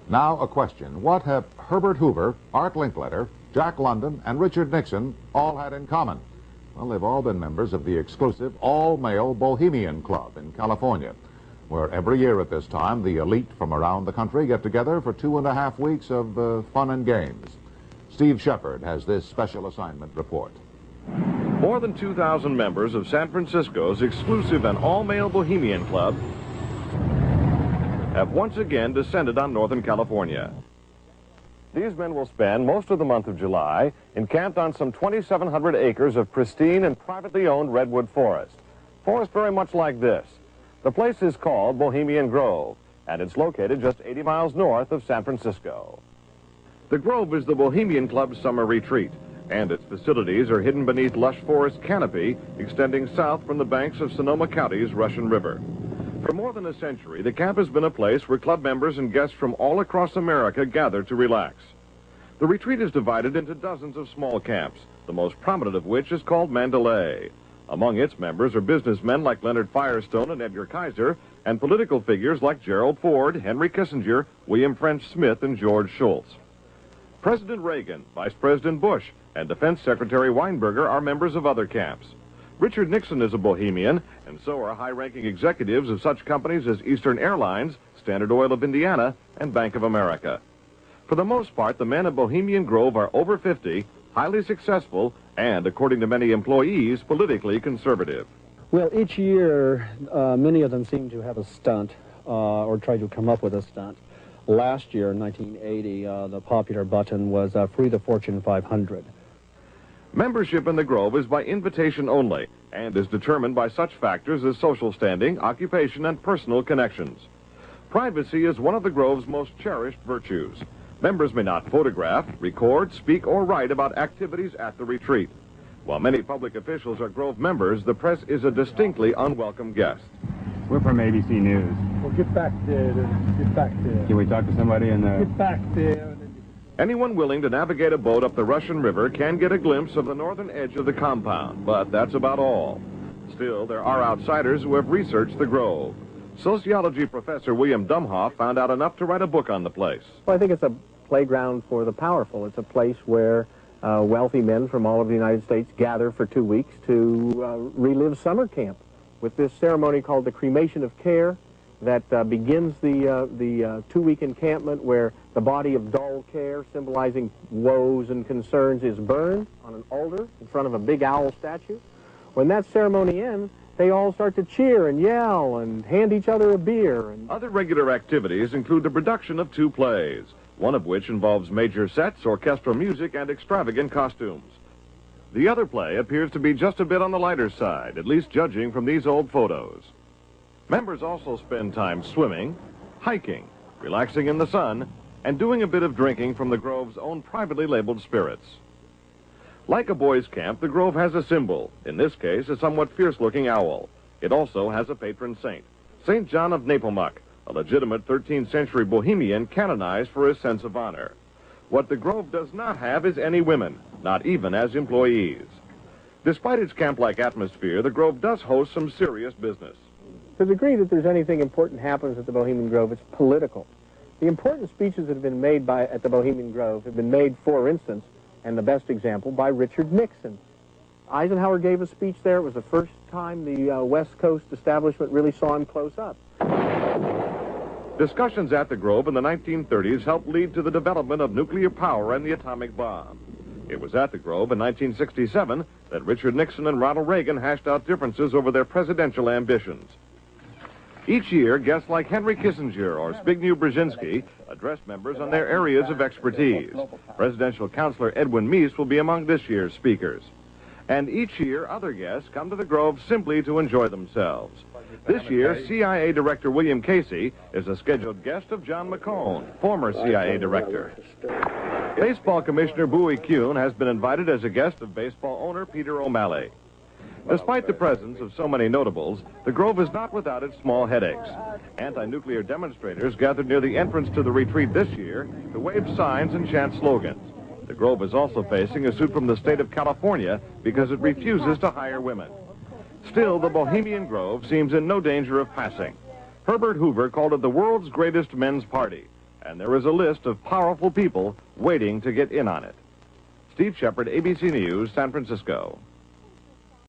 Now a question. What have Herbert Hoover, Art Linkletter, Jack London, and Richard Nixon all had in common? Well, they've all been members of the exclusive all-male Bohemian Club in California, where every year at this time, the elite from around the country get together for 2.5 weeks of fun and games. Steve Shepard has this special assignment report. More than 2,000 members of San Francisco's exclusive and all-male Bohemian Club have once again descended on Northern California. These men will spend most of the month of July encamped on some 2,700 acres of pristine and privately owned redwood forest. Forest very much like this. The place is called Bohemian Grove, and it's located just 80 miles north of San Francisco. The Grove is the Bohemian Club's summer retreat, and its facilities are hidden beneath lush forest canopy extending south from the banks of Sonoma County's Russian River. For more than a century, the camp has been a place where club members and guests from all across America gather to relax. The retreat is divided into dozens of small camps, the most prominent of which is called Mandalay. Among its members are businessmen like Leonard Firestone and Edgar Kaiser, and political figures like Gerald Ford, Henry Kissinger, William French Smith, and George Shultz. President Reagan, Vice President Bush, and Defense Secretary Weinberger are members of other camps. Richard Nixon is a Bohemian, and so are high-ranking executives of such companies as Eastern Airlines, Standard Oil of Indiana, and Bank of America. For the most part, the men of Bohemian Grove are over 50, highly successful, and, according to many employees, politically conservative. Well, each year, many of them seem to have a stunt, or try to come up with a stunt. Last year, in 1980, the popular button was Free the Fortune 500. Membership in the Grove is by invitation only and is determined by such factors as social standing, occupation, and personal connections. Privacy is one of the Grove's most cherished virtues. Members may not photograph, record, speak, or write about activities at the retreat. While many public officials are Grove members, the press is a distinctly unwelcome guest. We're from ABC News. Well, get back there. Get back there. Can we talk to somebody in the... Get back there. Anyone willing to navigate a boat up the Russian River can get a glimpse of the northern edge of the compound, but that's about all. Still, there are outsiders who have researched the Grove. Sociology professor William Dumhoff found out enough to write a book on the place. Well, I think it's a playground for the powerful. It's a place where wealthy men from all over the United States gather for 2 weeks to relive summer camp with this ceremony called the cremation of care that begins the 2-week encampment where the body of dull care, symbolizing woes and concerns, is burned on an altar in front of a big owl statue. When that ceremony ends, they all start to cheer and yell and hand each other a beer. Other regular activities include the production of 2 plays, one of which involves major sets, orchestral music, and extravagant costumes. The other play appears to be just a bit on the lighter side, at least judging from these old photos. Members also spend time swimming, hiking, relaxing in the sun, and doing a bit of drinking from the Grove's own privately labeled spirits. Like a boys' camp, the Grove has a symbol, in this case a somewhat fierce-looking owl. It also has a patron saint, St. John of Nepomuk, a legitimate 13th century Bohemian canonized for his sense of honor. What the Grove does not have is any women, not even as employees. Despite its camp-like atmosphere, the Grove does host some serious business. To the degree that there's anything important happens at the Bohemian Grove, it's political. The important speeches that have been made at the Bohemian Grove have been made, for instance, and the best example, by Richard Nixon. Eisenhower gave a speech there. It was the first time the West Coast establishment really saw him close up. Discussions at the Grove in the 1930s helped lead to the development of nuclear power and the atomic bomb. It was at the Grove in 1967 that Richard Nixon and Ronald Reagan hashed out differences over their presidential ambitions. Each year, guests like Henry Kissinger or Zbigniew Brzezinski address members on their areas of expertise. Presidential counselor Edwin Meese will be among this year's speakers. And each year, other guests come to the Grove simply to enjoy themselves. This year, CIA Director William Casey is a scheduled guest of John McCone, former CIA Director. Baseball Commissioner Bowie Kuhn has been invited as a guest of baseball owner Peter O'Malley. Despite the presence of so many notables, the Grove is not without its small headaches. Anti-nuclear demonstrators gathered near the entrance to the retreat this year to wave signs and chant slogans. The Grove is also facing a suit from the state of California because it refuses to hire women. Still, the Bohemian Grove seems in no danger of passing. Herbert Hoover called it the world's greatest men's party, and there is a list of powerful people waiting to get in on it. Steve Shepard, ABC News, San Francisco.